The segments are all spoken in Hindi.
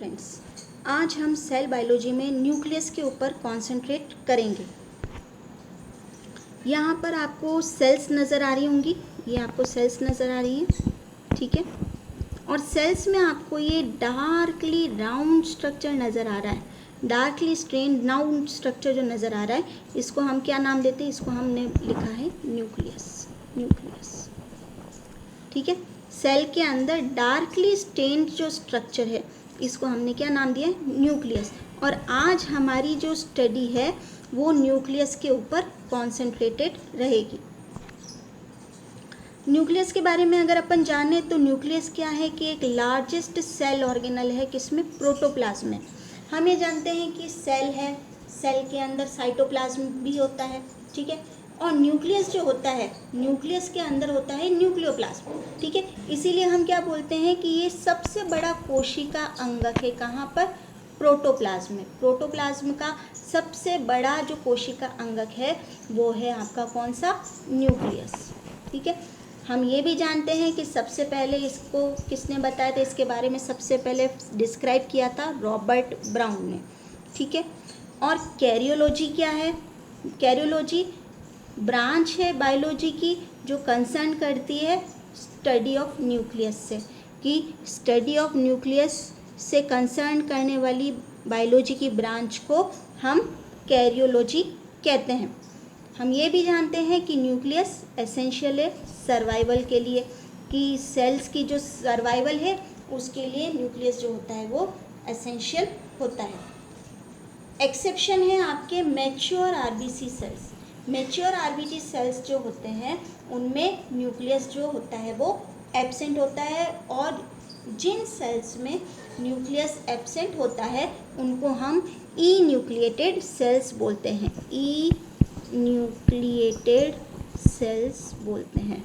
फ्रेंड्स, आज हम सेल बायोलॉजी में न्यूक्लियस के ऊपर कॉन्सेंट्रेट करेंगे। यहाँ पर आपको सेल्स नज़र आ रही होंगी, ये आपको सेल्स नज़र आ रही हैं, ठीक है। और सेल्स में आपको ये डार्कली राउंड स्ट्रक्चर नज़र आ रहा है, डार्कली स्ट्रेन्ड राउंड स्ट्रक्चर जो नज़र आ रहा है, इसको हम क्या नाम देते हैं? इसको हमने लिखा है न्यूक्लियस, न्यूक्लियस, ठीक है। सेल के अंदर डार्कली स्टेन्ड जो स्ट्रक्चर है, इसको हमने क्या नाम दिया है? न्यूक्लियस। और आज हमारी जो स्टडी है वो न्यूक्लियस के ऊपर कॉन्सेंट्रेटेड रहेगी। न्यूक्लियस के बारे में अगर अपन जाने तो न्यूक्लियस क्या है कि एक लार्जेस्ट सेल ऑर्गेनल है, किसमें? प्रोटोप्लाज्म में। हम ये जानते हैं कि सेल है, सेल के अंदर साइटोप्लाज्म भी होता है, ठीक है। और न्यूक्लियस जो होता है, न्यूक्लियस के अंदर होता है न्यूक्लियोप्लाज्म, ठीक है। इसीलिए हम क्या बोलते हैं कि ये सबसे बड़ा कोशिका अंगक है। कहाँ पर? प्रोटोप्लाज्म में। प्रोटोप्लाज्म का सबसे बड़ा जो कोशिका अंगक है वो है आपका कौन सा? न्यूक्लियस, ठीक है। हम ये भी जानते हैं कि सबसे पहले इसको किसने बताया था? इसके बारे में सबसे पहले डिस्क्राइब किया था रॉबर्ट ब्राउन ने, ठीक है। और कैरियोलॉजी क्या है? कैरियोलॉजी ब्रांच है बायोलॉजी की जो कंसर्न करती है स्टडी ऑफ न्यूक्लियस से, कि स्टडी ऑफ न्यूक्लियस से कंसर्न करने वाली बायोलॉजी की ब्रांच को हम कैरियोलॉजी कहते हैं। हम ये भी जानते हैं कि न्यूक्लियस एसेंशियल है सर्वाइवल के लिए, कि सेल्स की जो सर्वाइवल है उसके लिए न्यूक्लियस जो होता है वो एसेंशियल होता है। एक्सेप्शन है आपके mature RBC cells. Mature RBC cells जो होते हैं उनमें न्यूक्लियस जो होता है वो एब्सेंट होता है, और जिन सेल्स में न्यूक्लियस एब्सेंट होता है उनको हम ई न्यूक्लिएटेड सेल्स बोलते हैं। ई न्यूक्लिएटेड सेल्स बोलते हैं।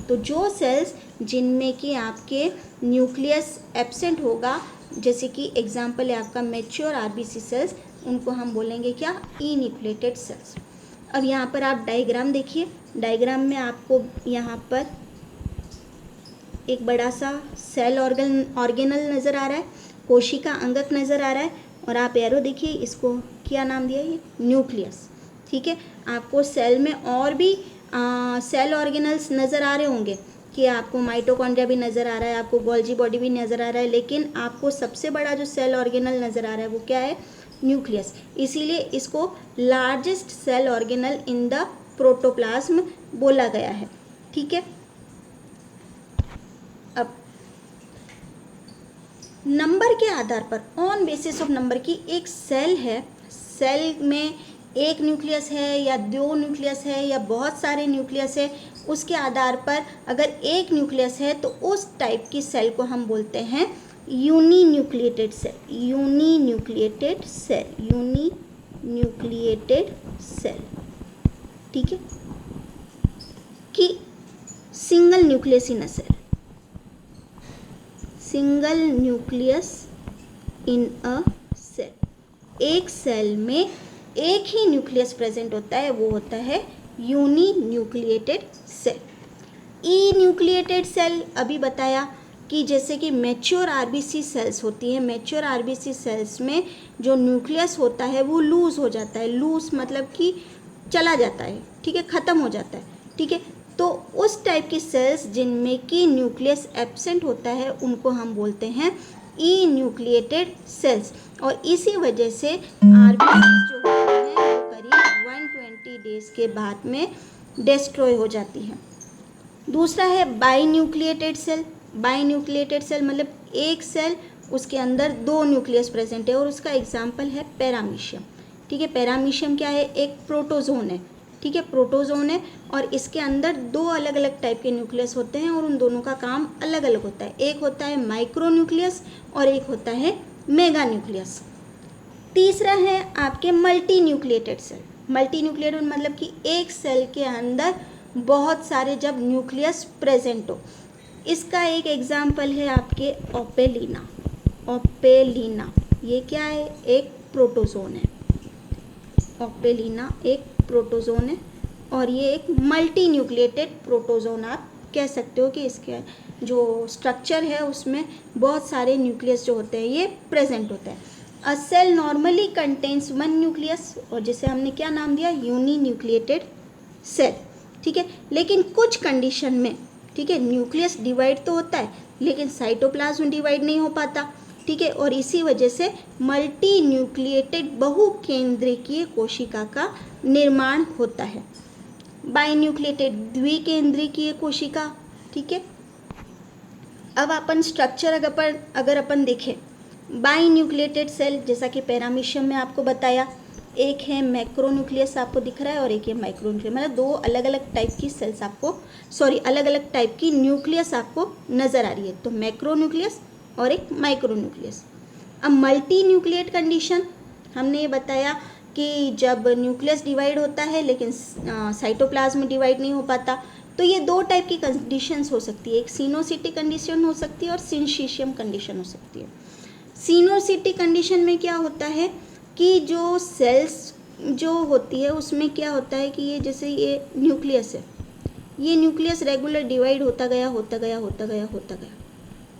तो जो सेल्स जिनमें कि आपके न्यूक्लियस एब्सेंट होगा, जैसे कि एग्जांपल है आपका मैच्योर आरबीसी सेल्स, उनको हम बोलेंगे क्या? ई न्यूक्लिएटेड सेल्स। अब यहाँ पर आप डायग्राम देखिए, डायग्राम में आपको यहाँ पर एक बड़ा सा सेल ऑर्गेनल नज़र आ रहा है, कोशिका अंगक नज़र आ रहा है, और आप एरो देखिए, इसको क्या नाम दिया है? न्यूक्लियस, ठीक है। आपको सेल में और भी सेल ऑर्गेनल्स नज़र आ रहे होंगे, कि आपको माइटोकॉन्ड्रिया भी नज़र आ रहा है, आपको गोल्जी बॉडी भी नज़र आ रहा है, लेकिन आपको सबसे बड़ा जो सेल ऑर्गेनल नज़र आ रहा है वो क्या है? न्यूक्लियस। इसीलिए इसको largest cell organelle in the protoplasm बोला गया है, ठीक है। अब नंबर के आधार पर, ऑन बेसिस ऑफ नंबर, की एक सेल है, सेल में एक न्यूक्लियस है या दो न्यूक्लियस है या बहुत सारे न्यूक्लियस है, उसके आधार पर अगर एक न्यूक्लियस है तो उस टाइप की सेल को हम बोलते हैं uninucleated cell. Uninucleated cell, uninucleated cell, ठीक है, कि single nucleus in a cell, single nucleus in a cell. एक सेल में एक ही न्यूक्लियस प्रेजेंट होता है, वो होता है यूनी न्यूक्लिएटेड सेल। ई न्यूक्लिएटेड सेल अभी बताया कि जैसे कि मैच्योर आरबीसी सेल्स होती हैं, मैच्योर आरबीसी सेल्स में जो न्यूक्लियस होता है वो लूज़ हो जाता है, लूज़ मतलब कि चला जाता है, ठीक है, ख़त्म हो जाता है, ठीक है। तो उस टाइप की सेल्स जिनमें कि न्यूक्लियस एब्सेंट होता है उनको हम बोलते हैं ई न्यूक्लिएटेड सेल्स। और इसी वजह से आरबीसी जो होती हैं वो करीब 120 डेज के बाद में डिस्ट्रॉय हो जाती है। दूसरा है binucleated cell. Binucleated cell मतलब एक सेल, उसके अंदर दो न्यूक्लियस प्रेजेंट है, और उसका एग्जाम्पल है पैरामीशियम, ठीक है। पैरामीशियम क्या है? एक प्रोटोजोन है, ठीक है, प्रोटोजोन है, और इसके अंदर दो अलग अलग टाइप के न्यूक्लियस होते हैं और उन दोनों का काम अलग अलग होता है। एक होता है माइक्रो न्यूक्लियस और एक होता है मेगा न्यूक्लियस। तीसरा है आपके multinucleated cell. Multinucleated मतलब कि एक सेल के अंदर बहुत सारे जब न्यूक्लियस प्रेजेंट हो। इसका एक एग्जाम्पल है आपके ओपेलिना। ओपेलिना ये क्या है? एक प्रोटोजोन है। ओपेलिना एक प्रोटोजोन है और ये एक मल्टी न्यूक्लिएटेड प्रोटोजोन आप कह सकते हो कि इसके जो स्ट्रक्चर है उसमें बहुत सारे न्यूक्लियस जो होते हैं ये प्रेजेंट होते हैं। A cell normally contains one nucleus, और जिसे हमने क्या नाम दिया, यूनी न्यूक्लिएटेड सेल, ठीक है। लेकिन कुछ कंडीशन में, ठीक है, न्यूक्लियस डिवाइड तो होता है लेकिन साइटोप्लाज्म डिवाइड नहीं हो पाता, ठीक है, और इसी वजह से मल्टी न्यूक्लिएटेड बहुकेंद्रकीय कोशिका का निर्माण होता है। बाइन्यूक्लिएटेड द्विकेंद्रकीय कोशिका, ठीक है। अब अपन स्ट्रक्चर अगर अपन देखें, बाइन्यूक्लिएटेड सेल जैसा कि पैरामीशियम में आपको बताया, एक है मैक्रोन्यूक्लियस आपको दिख रहा है और एक है माइक्रोन्यूक्लियस, मतलब दो अलग अलग टाइप की सेल्स आपको, अलग अलग टाइप की न्यूक्लियस आपको नज़र आ रही है, तो मैक्रोन्यूक्लियस और एक माइक्रोन्यूक्लियस। अब मल्टी न्यूक्लिएट कंडीशन हमने ये बताया कि जब न्यूक्लियस डिवाइड होता है लेकिन साइटोप्लाज्म डिवाइड नहीं हो पाता, तो ये दो टाइप की कंडीशंस हो सकती है, एक सिनोसिटिक कंडीशन हो सकती है और सिंचिशियम कंडीशन हो सकती है। सिनोसिटिक कंडीशन में क्या होता है कि जो सेल्स जो होती है उसमें क्या होता है कि ये जैसे ये न्यूक्लियस है, ये न्यूक्लियस रेगुलर डिवाइड होता गया,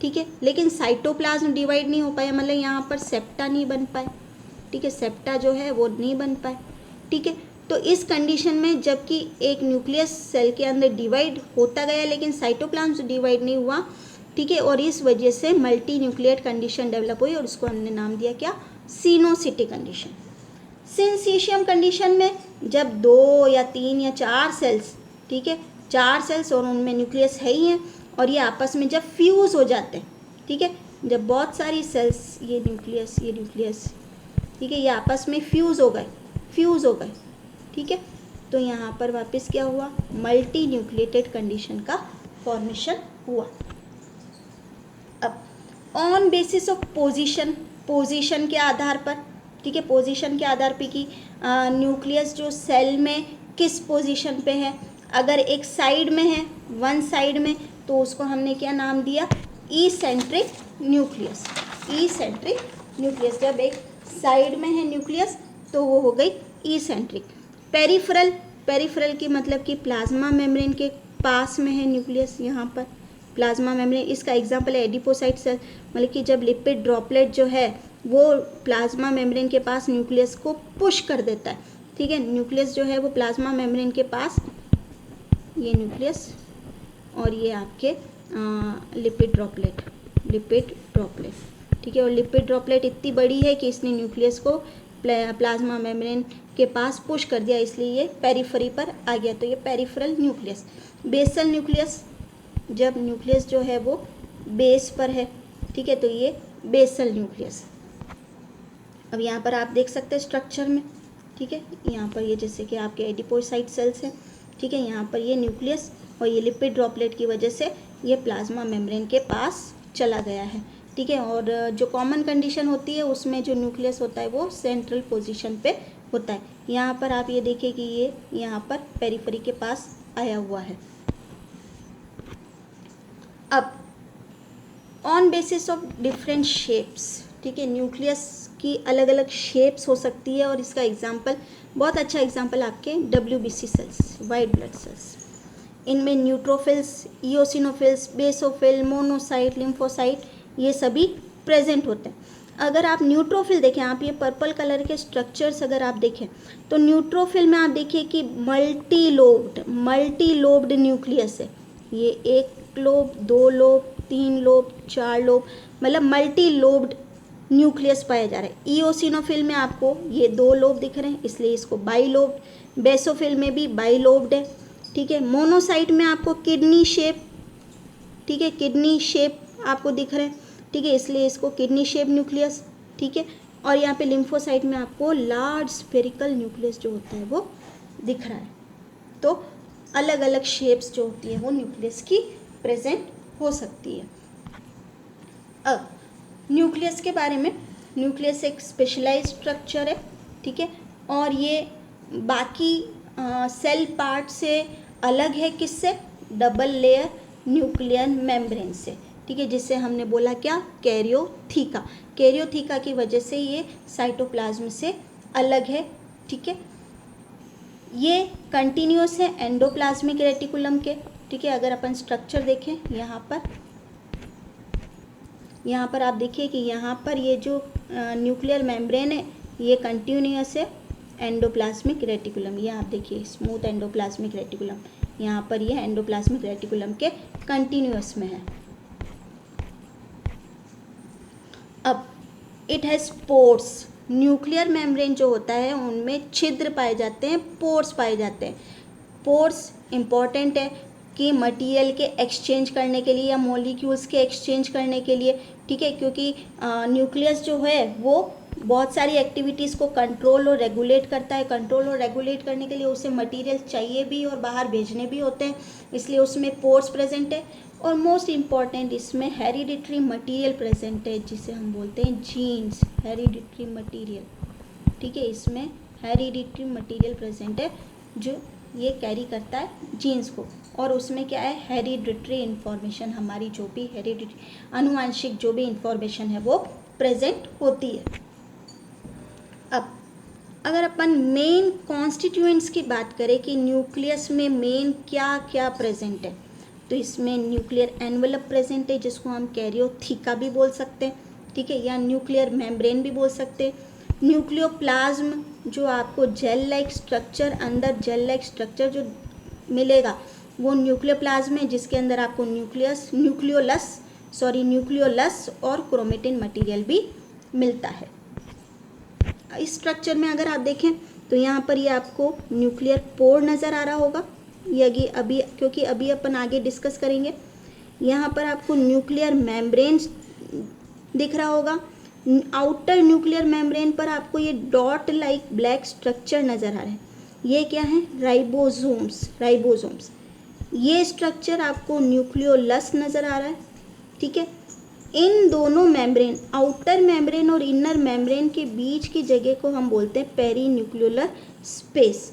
ठीक है, लेकिन साइटोप्लाज्म डिवाइड नहीं हो पाया, मतलब यहाँ पर सेप्टा नहीं बन पाए, ठीक है, सेप्टा जो है वो नहीं बन पाए, ठीक है। तो इस कंडीशन में जबकि एक न्यूक्लियस सेल के अंदर डिवाइड होता गया लेकिन साइटोप्लाज्म डिवाइड नहीं हुआ, ठीक है, और इस वजह से मल्टी न्यूक्लिएट कंडीशन डेवलप हुई और उसको हमने नाम दिया क्या, सिनोसिटिक कंडीशन। सिंचिशियम कंडीशन में जब 2 या 3 या 4 सेल्स, ठीक है, 4 सेल्स और उनमें न्यूक्लियस है ही हैं और ये आपस में जब फ्यूज़ हो जाते हैं, ठीक है, जब बहुत सारी सेल्स ये न्यूक्लियस, ठीक है, ये आपस में फ्यूज़ हो गए, ठीक है, तो यहाँ पर वापस क्या हुआ, मल्टी न्यूक्लिएटेड कंडीशन का फॉर्मेशन हुआ। अब ऑन बेसिस ऑफ पोजीशन के आधार पर, ठीक है, पोजीशन के आधार पे कि न्यूक्लियस जो सेल में किस पोजीशन पे है, अगर एक साइड में है, वन साइड में, तो उसको हमने क्या नाम दिया, इसेंट्रिक न्यूक्लियस। जब एक साइड में है न्यूक्लियस तो वो हो गई इसेंट्रिक। पेरिफेरल की मतलब कि प्लाज्मा मेम्ब्रेन के पास में है न्यूक्लियस, यहाँ पर प्लाज्मा मेम्ब्रेन, इसका एग्जांपल है एडिपोसाइट सेल, मतलब कि जब लिपिड ड्रॉपलेट जो है वो प्लाज्मा मेम्ब्रेन के पास न्यूक्लियस को पुश कर देता है, ठीक है, न्यूक्लियस जो है वो प्लाज्मा मेम्ब्रेन के पास, ये न्यूक्लियस और ये आपके लिपिड ड्रॉपलेट, ठीक है, और लिपिड ड्रॉपलेट इतनी बड़ी है कि इसने न्यूक्लियस को प्लाज्मा मेम्ब्रेन के पास पुश कर दिया, इसलिए ये पेरिफेरी पर आ गया, तो ये पेरिफेरल न्यूक्लियस। बेसल न्यूक्लियस, जब न्यूक्लियस जो है वो बेस पर है, ठीक है, तो ये बेसल न्यूक्लियस। अब यहाँ पर आप देख सकते हैं स्ट्रक्चर में, ठीक है, यहाँ पर ये जैसे कि आपके एडिपोसाइट सेल्स हैं, ठीक है, यहाँ पर ये न्यूक्लियस और ये लिपिड ड्रॉपलेट की वजह से ये प्लाज्मा मेम्ब्रेन के पास चला गया है, ठीक है, और जो कॉमन कंडीशन होती है उसमें जो न्यूक्लियस होता है वो सेंट्रल पोजीशन पे होता है। यहाँ पर आप ये देखिए कि ये यहाँ पर पेरिफेरी के पास आया हुआ है। अब on basis of different shapes, ठीक है, न्यूक्लियस की अलग अलग शेप्स हो सकती है और इसका एग्जांपल, बहुत अच्छा एग्जांपल आपके WBC cells, white blood cells, इनमें neutrophils, eosinophils, basophil, monocyte, lymphocyte, ये सभी प्रेजेंट होते हैं। अगर आप न्यूट्रोफिल देखें, आप ये पर्पल कलर के स्ट्रक्चर्स अगर आप देखें तो न्यूट्रोफिल में आप देखिए कि मल्टी लोब्ड न्यूक्लियस है, ये 1 लोब, 2 लोब, 3 लोब, 4 लोब, मतलब मल्टी लोब्ड न्यूक्लियस पाया जा रहा है। इओसिनोफिल में आपको ये 2 लोब दिख रहे हैं इसलिए इसको बाइलोब्ड, बेसोफिल में भी बाइलोब्ड है, ठीक है। मोनोसाइट में आपको किडनी शेप, ठीक है, किडनी शेप आपको दिख रहे हैं, ठीक है, इसलिए इसको किडनी शेप न्यूक्लियस, ठीक है, और यहाँ पे लिम्फोसाइट में आपको लार्ज स्फेरिकल न्यूक्लियस जो होता है वो दिख रहा है। तो अलग अलग शेप्स जो होती है वो न्यूक्लियस की प्रेजेंट हो सकती है। अब न्यूक्लियस के बारे में, न्यूक्लियस एक स्पेशलाइज्ड स्ट्रक्चर है, ठीक है, और ये बाकी सेल पार्ट से अलग है, किससे, डबल लेयर न्यूक्लियर मेम्ब्रेन से, ठीक है, जिससे हमने बोला क्या, कैरियोथीका की वजह से ये साइटोप्लाज्म से अलग है, ठीक है। ये कंटिन्यूस है एंडोप्लाज्मिक रेटिकुलम के, ठीक है, अगर अपन स्ट्रक्चर देखें यहाँ पर यहाँ पर आप देखिए कि यहाँ पर ये जो न्यूक्लियर मेम्ब्रेन है ये कंटिन्यूअस है एंडोप्लाज्मिक रेटिकुलम, ये आप देखिए स्मूथ एंडोप्लाज्मिक रेटिकुलम, यहाँ पर ये एंडोप्लाज्मिक रेटिकुलम के कंटिन्यूअस में है। अब it has pores, nuclear membrane जो होता है उनमें छिद्र पाए जाते हैं, पोर्स पाए जाते हैं। पोर्स इम्पॉर्टेंट है कि मटेरियल के एक्सचेंज करने के लिए या मॉलिक्यूल्स के एक्सचेंज करने के लिए, ठीक है, क्योंकि न्यूक्लियस जो है वो बहुत सारी एक्टिविटीज़ को कंट्रोल और रेगुलेट करता है। कंट्रोल और रेगुलेट करने के लिए उसे मटेरियल चाहिए भी और बाहर भेजने भी होते हैं, इसलिए उसमें पोर्स प्रेजेंट है। और मोस्ट इम्पॉर्टेंट इसमें हेरिडिटरी मटेरियल प्रेजेंट है जिसे हम बोलते हैं जीन्स, हेरिडिटरी मटेरियल, ठीक है, इसमें हेरिडिटरी मटेरियल प्रेजेंट है जो ये कैरी करता है जीन्स को। और उसमें क्या है, हेरिडिटरी इन्फॉर्मेशन, हमारी जो भी हेरिडिटरी आनुवांशिक जो भी इन्फॉर्मेशन है वो प्रेजेंट होती है। अब अगर अपन मेन कॉन्स्टिट्यूएंट्स की बात करें कि न्यूक्लियस में मेन क्या क्या प्रेजेंट है, तो इसमें न्यूक्लियर एनवेलप प्रेजेंट है जिसको हम कैरियोथीका भी बोल सकते हैं, ठीक है, या न्यूक्लियर मेम्ब्रेन भी बोल सकते हैं। न्यूक्लियोप्लाज्म जो आपको जेल लाइक स्ट्रक्चर, अंदर जेल लाइक स्ट्रक्चर जो मिलेगा वो न्यूक्लियोप्लाज्म है जिसके अंदर आपको न्यूक्लियोलस और क्रोमेटिन मटेरियल भी मिलता है। इस स्ट्रक्चर में अगर आप देखें तो यहाँ पर ये आपको न्यूक्लियर पोर नज़र आ रहा होगा, ये अभी क्योंकि अभी अपन आगे डिस्कस करेंगे। यहाँ पर आपको न्यूक्लियर मेम्ब्रेन दिख रहा होगा, आउटर न्यूक्लियर मेम्ब्रेन पर आपको ये डॉट लाइक ब्लैक स्ट्रक्चर नज़र आ रहा है, ये क्या है, राइबोसोम्स। ये स्ट्रक्चर आपको न्यूक्लियोलस नज़र आ रहा है, ठीक है। इन दोनों मेम्ब्रेन, आउटर मेम्ब्रेन और इनर मेम्ब्रेन के बीच की जगह को हम बोलते हैं पेरी न्यूक्लियोलर स्पेस।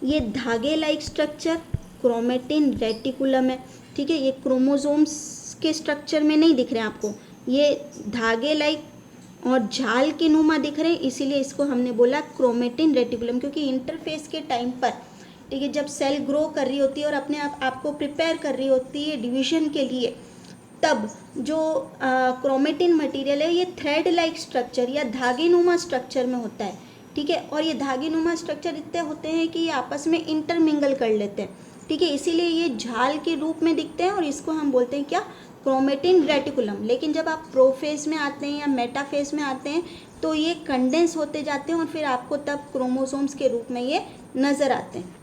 ये धागे लाइक स्ट्रक्चर क्रोमेटिन रेटिकुलम है, ठीक है, ये क्रोमोसोम्स के स्ट्रक्चर में नहीं दिख रहे हैं आपको, ये धागे लाइक और झाल के नुमा दिख रहे हैं, इसीलिए इसको हमने बोला क्रोमेटिन रेटिकुलम। क्योंकि इंटरफेस के टाइम पर, ठीक है, जब सेल ग्रो कर रही होती है और अपने आपको प्रिपेयर कर रही होती है डिवीजन के लिए, तब जो क्रोमेटिन मटेरियल है ये थ्रेड लाइक स्ट्रक्चर या धागे नुमा स्ट्रक्चर में होता है, ठीक है। और ये धागे नुमा स्ट्रक्चर इतने होते हैं कि ये आपस में इंटरमिंगल कर लेते हैं, ठीक है, इसीलिए ये झाल के रूप में दिखते हैं और इसको हम बोलते हैं क्या, क्रोमेटिन रेटिकुलम। लेकिन जब आप प्रोफेज में आते हैं या मेटाफेज में आते हैं तो ये कंडेंस होते जाते हैं और फिर आपको तब क्रोमोसोम्स के रूप में ये नज़र आते हैं।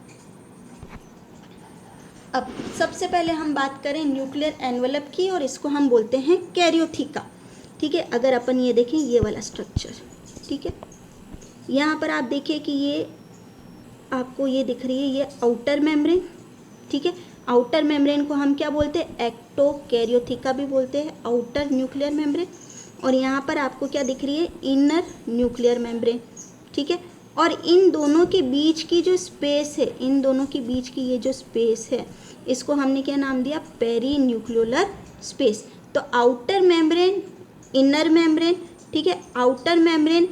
अब सबसे पहले हम बात करें न्यूक्लियर एनवेलप की और इसको हम बोलते हैं कैरियोथीका, ठीक है। अगर अपन ये देखें ये वाला स्ट्रक्चर, ठीक है, यहाँ पर आप देखिए कि ये आपको ये दिख रही है, ये आउटर मेम्ब्रेन, ठीक है। आउटर मेम्ब्रेन को हम क्या बोलते हैं, एक्टोकैरियोथीका भी बोलते हैं, आउटर न्यूक्लियर मेम्ब्रेन। और यहाँ पर आपको क्या दिख रही है, इनर न्यूक्लियर मेम्ब्रेन, ठीक है। और इन दोनों के बीच की जो स्पेस है, इन दोनों के बीच की ये जो स्पेस है, इसको हमने क्या नाम दिया, पेरी न्यूक्लियोलर स्पेस। तो आउटर मेम्ब्रेन, इनर मेम्ब्रेन, ठीक है, आउटर मेम्ब्रेन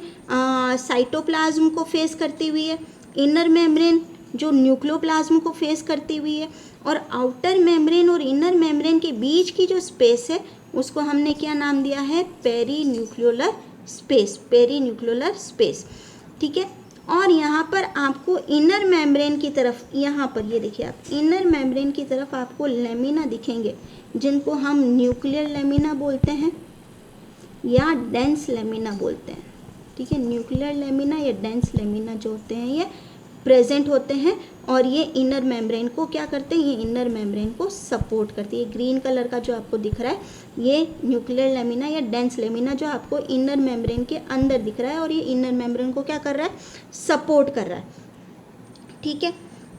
साइटोप्लाज्म को फेस करती हुई है, इनर मेम्ब्रेन जो न्यूक्लियोप्लाज्म को फेस करती हुई है, और आउटर मेम्ब्रेन और इनर मेम्ब्रेन के बीच की जो स्पेस है उसको हमने क्या नाम दिया है, perinucleolar space, perinucleolar space, ठीक है। और यहाँ पर आपको इनर मेम्ब्रेन की तरफ, यहाँ पर ये देखिए आप, इनर मेम्ब्रेन की तरफ आपको लेमिना दिखेंगे जिनको हम न्यूक्लियर लेमिना बोलते हैं या डेंस लेमिना बोलते हैं, ठीक है। न्यूक्लियर लेमिना या डेंस लेमिना जो होते हैं ये प्रेजेंट होते हैं और ये इनर मेम्ब्रेन को क्या करते हैं, ये इनर मेम्ब्रेन को सपोर्ट करती है। ग्रीन कलर का जो आपको दिख रहा है ये न्यूक्लियर लेमिना या डेंस लेमिना जो आपको इनर मेम्ब्रेन के अंदर दिख रहा है और ये इनर मेम्ब्रेन को क्या कर रहा है, सपोर्ट कर रहा है, ठीक है।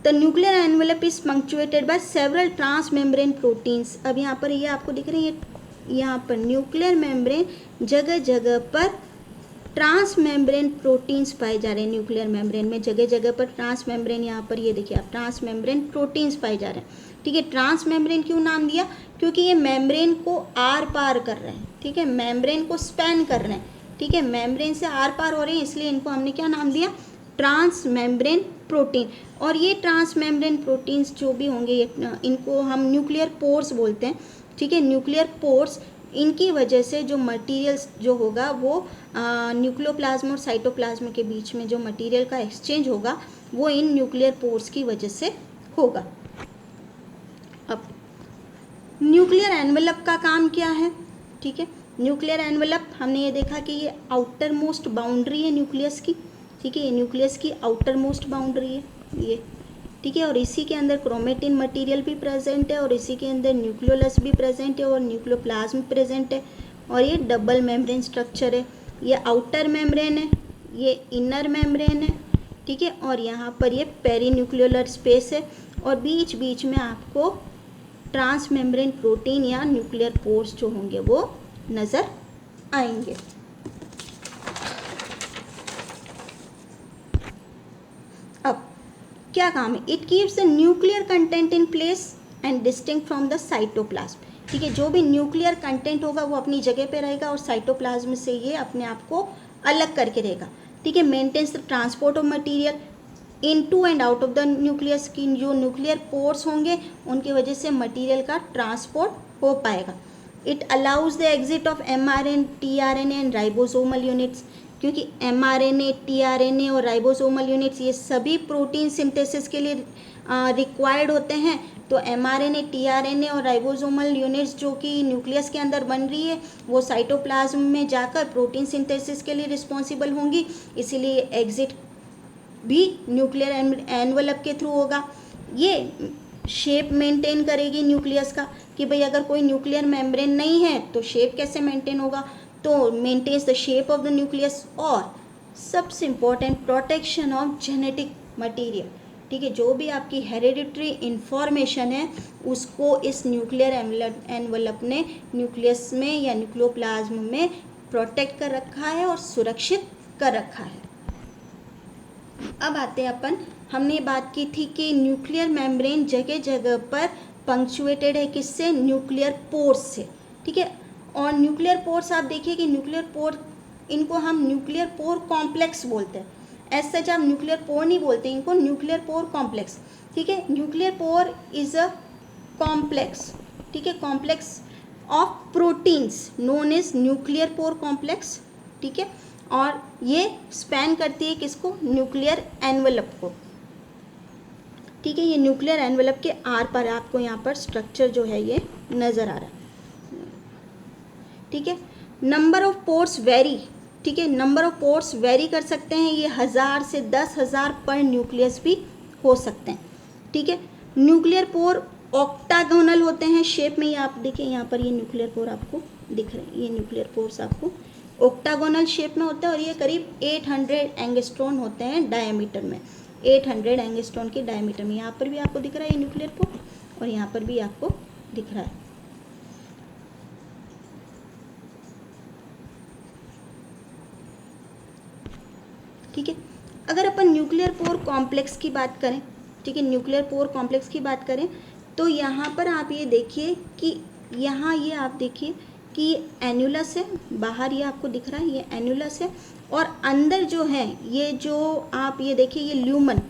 The nuclear envelope is punctuated by several transmembrane proteins. अब यहाँ पर ये आपको दिख रही है, यहाँ पर न्यूक्लियर मेम्ब्रेन जगह जगह पर ट्रांस मेम्ब्रेन प्रोटीन्स पाए जा रहे हैं। न्यूक्लियर मेम्ब्रेन में जगह जगह पर ट्रांस मेम्ब्रेन, यहाँ पर ये देखिए आप, ट्रांस मेम्ब्रेन प्रोटीन्स पाए जा रहे हैं, ठीक है। ट्रांस मेम्ब्रेन क्यों नाम दिया, क्योंकि ये मेम्ब्रेन को आर पार कर रहे हैं, ठीक है, मेम्ब्रेन को स्पैन कर रहे हैं, ठीक है, मेम्ब्रेन से आर पार हो रहे हैं, इसलिए इनको हमने क्या नाम दिया, ट्रांस मेम्ब्रेन प्रोटीन। और ये ट्रांस मेम्ब्रेन प्रोटीन्स जो भी होंगे ये इनको हम न्यूक्लियर पोर्स बोलते हैं, ठीक है। न्यूक्लियर पोर्स इनकी वजह से जो मटेरियल्स जो होगा वो न्यूक्लियोप्लाज्म और साइटोप्लाज्म के बीच में जो मटेरियल का एक्सचेंज होगा वो इन न्यूक्लियर पोर्स की वजह से होगा। अब न्यूक्लियर एनवेलप का काम क्या है? ठीक है, न्यूक्लियर एनवेलप हमने ये देखा कि ये आउटर मोस्ट बाउंड्री है न्यूक्लियस की। ठीक है, ये न्यूक्लियस की आउटर मोस्ट बाउंड्री है ये। ठीक है, और इसी के अंदर क्रोमेटिन मटेरियल भी प्रेजेंट है और इसी के अंदर न्यूक्लियोलस भी प्रेजेंट है और न्यूक्लियोप्लाज्म प्रेजेंट है और ये डबल मेम्ब्रेन स्ट्रक्चर है। ये आउटर मेम्ब्रेन है, ये इनर मेम्ब्रेन है। ठीक है, और यहाँ पर ये पेरीन्यूक्लियोलर स्पेस है और बीच बीच में आपको ट्रांस मेम्ब्रेन प्रोटीन या न्यूक्लियर पोर्स जो होंगे वो नज़र आएंगे। अब क्या काम है? It keeps the nuclear content in place and distinct from the cytoplasm. ठीक है, जो भी न्यूक्लियर कंटेंट होगा वो अपनी जगह पे रहेगा और साइटोप्लाज्म से ये अपने आप को अलग करके रहेगा। ठीक है, maintains the transport of material into and out of the nucleus की जो न्यूक्लियर पोर्स होंगे उनकी वजह से मटेरियल का ट्रांसपोर्ट हो पाएगा। It allows the exit of mRNA, tRNA and ribosomal units, क्योंकि mRNA, tRNA और राइबोसोमल यूनिट्स ये सभी प्रोटीन सिंथेसिस के लिए रिक्वायर्ड होते हैं। तो mRNA, tRNA और राइबोसोमल यूनिट्स जो कि न्यूक्लियस के अंदर बन रही है वो साइटोप्लाज्म में जाकर प्रोटीन सिंथेसिस के लिए रिस्पॉन्सिबल होंगी, इसीलिए एग्जिट भी न्यूक्लियर एनवेलप के थ्रू होगा। ये शेप मेंटेन करेगी न्यूक्लियस का कि भाई अगर कोई न्यूक्लियर मेम्ब्रेन नहीं है तो शेप कैसे मेंटेन होगा, तो maintains the shape of the nucleus. और सबसे important, protection of genetic material. ठीक है, जो भी आपकी हेरिडिटरी इंफॉर्मेशन है उसको इस न्यूक्लियर एनवेलप ने न्यूक्लियस में या न्यूक्लियोप्लाज्म में प्रोटेक्ट कर रखा है और सुरक्षित कर रखा है। अब आते हैं अपन, हमने बात की थी कि न्यूक्लियर मेम्ब्रेन जगह जगह पर पंक्चुएटेड है किससे? न्यूक्लियर पोर्स से। ठीक है, और न्यूक्लियर पोर्स आप देखिए कि न्यूक्लियर पोर, इनको हम न्यूक्लियर पोर कॉम्प्लेक्स बोलते हैं। एज सच आप न्यूक्लियर पोर नहीं बोलते, इनको न्यूक्लियर पोर कॉम्प्लेक्स। ठीक है, nuclear pore is a complex. ठीक है, complex of proteins known as nuclear pore complex. ठीक है, और ये स्पैन करती है किसको? न्यूक्लियर एनवेलप को। ठीक है, ये न्यूक्लियर एनवेलप के आर पर आपको यहाँ पर स्ट्रक्चर जो है ये नज़र आ रहा है। ठीक है, नंबर ऑफ पोर्स वेरी। ठीक है, नंबर ऑफ पोर्स वेरी कर सकते हैं, ये 1000 से 10,000 पर न्यूक्लियस भी हो सकते हैं। ठीक है, न्यूक्लियर पोर ऑक्टागोनल होते हैं शेप में। ये आप देखिए यहाँ पर ये न्यूक्लियर पोर आपको दिख रहे हैं, ये न्यूक्लियर पोर्स आपको ऑक्टागोनल शेप में होता है और ये करीब 800 एंगस्ट्रॉन होते हैं डायमीटर में। 800 एंगस्ट्रॉन के डायमीटर में। यहाँ पर भी आपको दिख रहा है ये न्यूक्लियर पोर और यहाँ पर भी आपको दिख रहा है। ठीक है, अगर अपन न्यूक्लियर पोर कॉम्प्लेक्स की बात करें, ठीक है, न्यूक्लियर पोर कॉम्प्लेक्स की बात करें तो यहाँ पर आप ये देखिए कि यहाँ ये आप देखिए कि ये एन्युलस है, बाहर ये आपको दिख रहा है ये एन्युलस है और अंदर जो है ये जो आप ये देखिए ये ल्यूमन,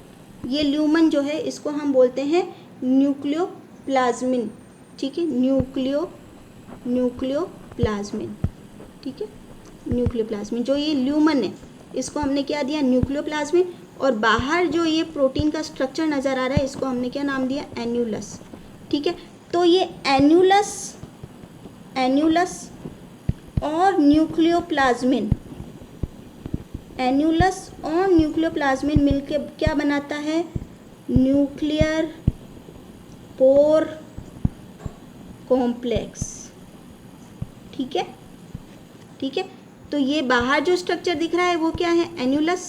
ये ल्यूमन जो है इसको हम बोलते हैं न्यूक्लियोप्लाज्मिन। ठीक है, न्यूक्लियोप्लाज्मिन। ठीक है, न्यूक्लियोप्लाज्मिन जो ये ल्यूमन है इसको हमने क्या दिया? न्यूक्लियोप्लाज्मिन। और बाहर जो ये प्रोटीन का स्ट्रक्चर नज़र आ रहा है इसको हमने क्या नाम दिया? एन्युलस। ठीक है, तो ये एन्युलस और न्यूक्लियोप्लाज्मिन, एन्युलस और न्यूक्लियोप्लाज्मिन मिलकर क्या बनाता है? Nuclear pore complex. ठीक है, ठीक है, तो ये बाहर जो स्ट्रक्चर दिख रहा है वो क्या है? एन्युलस,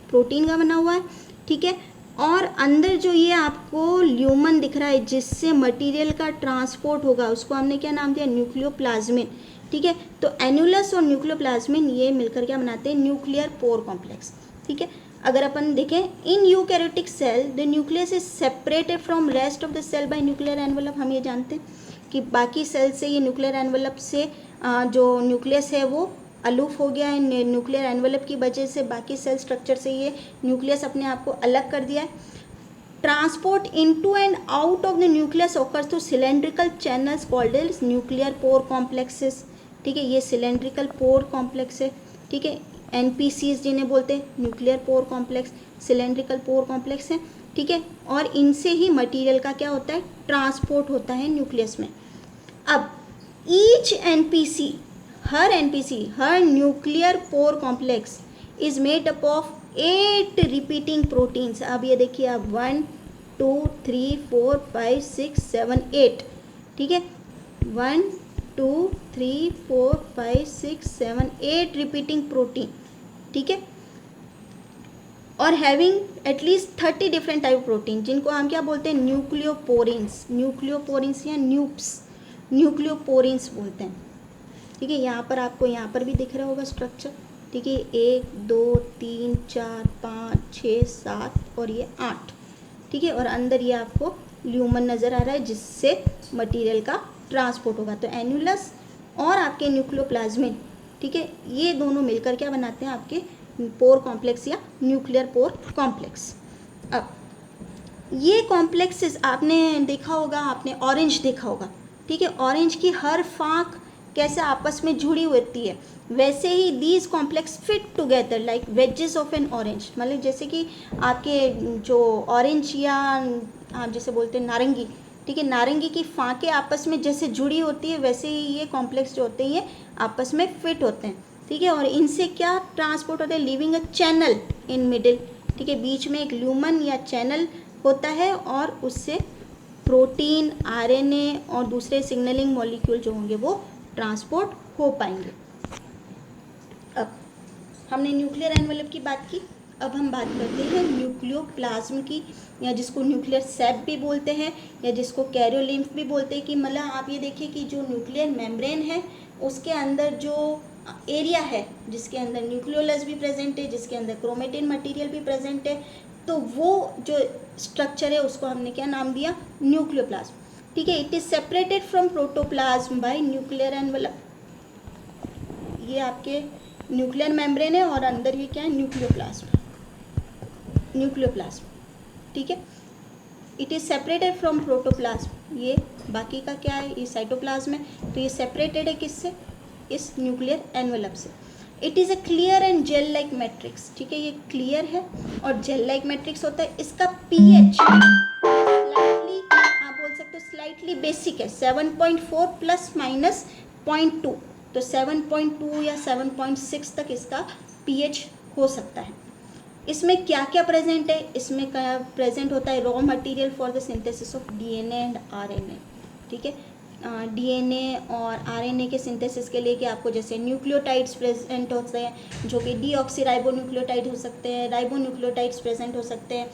प्रोटीन का बना हुआ है। ठीक है, और अंदर जो ये आपको ल्यूमन दिख रहा है जिससे मटेरियल का ट्रांसपोर्ट होगा उसको हमने क्या नाम दिया? न्यूक्लियोप्लाज्मिन। ठीक है, तो एन्युलस और न्यूक्लियोप्लाज्मिन ये मिलकर क्या बनाते हैं? Nuclear pore complex. ठीक है, अगर अपन देखें in eukaryotic cell the nucleus is separated from rest of the cell by nuclear envelope. हम ये जानते हैं कि बाकी सेल से ये न्यूक्लियर एनवेलप से जो न्यूक्लियस है वो अलूफ हो गया है। न्यूक्लियर एनवेलप की वजह से बाकी सेल स्ट्रक्चर से ये न्यूक्लियस अपने आप को अलग कर दिया है। Transport into and out of the nucleus occurs through cylindrical channels called as nuclear pore complexes. ठीक है, ये सिलेंड्रिकल पोर कॉम्प्लेक्स है, ठीक है, NPCs जिन्हें बोलते हैं nuclear pore complex, cylindrical pore complex है, ठीक है, और इनसे ही मटेरियल का क्या होता है, ट्रांसपोर्ट होता है न्यूक्लियस में। अब each NPC, her nuclear pore complex is made up of 8 repeating proteins. अब ये देखिए, अब 1 2 3 4 5 6 7 8, ठीक है, 1 2 3 4 5 6 7 8 रिपीटिंग प्रोटीन, ठीक है, और having at least 30 different type protein, जिनको हम क्या बोलते हैं, न्यूक्लियोपोरिन्स या न्यूक्लियोपोरिन्स बोलते हैं, ठीक है। यहाँ पर आपको यहाँ पर भी दिख रहा होगा स्ट्रक्चर, ठीक है, 1 2 3 4 5 6 7 और ये 8, ठीक है, और अंदर ये आपको ल्यूमन नज़र आ रहा है जिससे मटेरियल का ट्रांसपोर्ट होगा। तो एन्युलस और आपके न्यूक्लियोप्लाज्मिन, ठीक है, ये दोनों मिलकर क्या बनाते हैं, आपके पोर कॉम्प्लेक्स या न्यूक्लियर पोर कॉम्प्लेक्स। अब ये कॉम्प्लेक्सेस आपने देखा होगा, आपने ऑरेंज देखा होगा, ठीक है, ऑरेंज की हर फाँक कैसे आपस में जुड़ी होती है, वैसे ही these complex fit together like wedges of an orange. मतलब जैसे कि आपके जो ऑरेंज या आप जैसे बोलते हैं नारंगी, ठीक है, नारंगी की फाँकें आपस में जैसे जुड़ी होती है, वैसे ही ये कॉम्प्लेक्स जो होते हैं ये आपस में फिट होते हैं, ठीक है, और इनसे क्या ट्रांसपोर्ट होता है, living a channel in middle, ठीक है, बीच में एक ल्यूमन या चैनल होता है और उससे प्रोटीन, RNA और दूसरे सिग्नलिंग मॉलिक्यूल जो होंगे वो ट्रांसपोर्ट हो पाएंगे। अब हमने न्यूक्लियर एनवेलप की बात की, अब हम बात करते हैं न्यूक्लियोप्लाज्म की, या जिसको न्यूक्लियर सेप भी बोलते हैं या जिसको कैरियोलिम्फ भी बोलते हैं। कि मतलब आप ये देखिए कि जो न्यूक्लियर मेम्ब्रेन है उसके अंदर जो एरिया है जिसके अंदर न्यूक्लियोलस भी प्रेजेंट है, जिसके अंदर क्रोमेटिन मटेरियल भी प्रेजेंट है, तो वो जो स्ट्रक्चर है उसको हमने क्या नाम दिया, न्यूक्लियोप्लाज्म, ठीक है। It is separated from protoplasm bye nuclear envelope. ये आपके न्यूक्लियर मेम्ब्रेन है और अंदर ये क्या है, न्यूक्लियोप्लाज्म, ठीक है। It is separated from protoplasm, ये बाकी का क्या है, ये साइटोप्लाज्म है, तो ये सेपरेटेड है किससे, इस न्यूक्लियर एनवेलप से। It is a clear and gel like matrix, ठीक है, ये क्लियर है और जेल लाइक मैट्रिक्स होता है। इसका pH स्लाइटली, आप बोल सकते हो स्लाइटली बेसिक है, 7.4 प्लस माइनस 0.2, तो 7.2 या 7.6 तक इसका pH हो सकता है। इसमें क्या क्या प्रेजेंट है, इसमें क्या प्रेजेंट होता है, raw material for the synthesis of DNA and RNA, ठीक है, DNA और RNA के सिंथेसिस के लिए कि आपको जैसे न्यूक्लियोटाइड्स प्रेजेंट होते हैं जो कि डीऑक्सीराइबोन्यूक्लियोटाइड हो सकते हैं, राइबोन्यूक्लियोटाइड्स प्रेजेंट हो सकते हैं,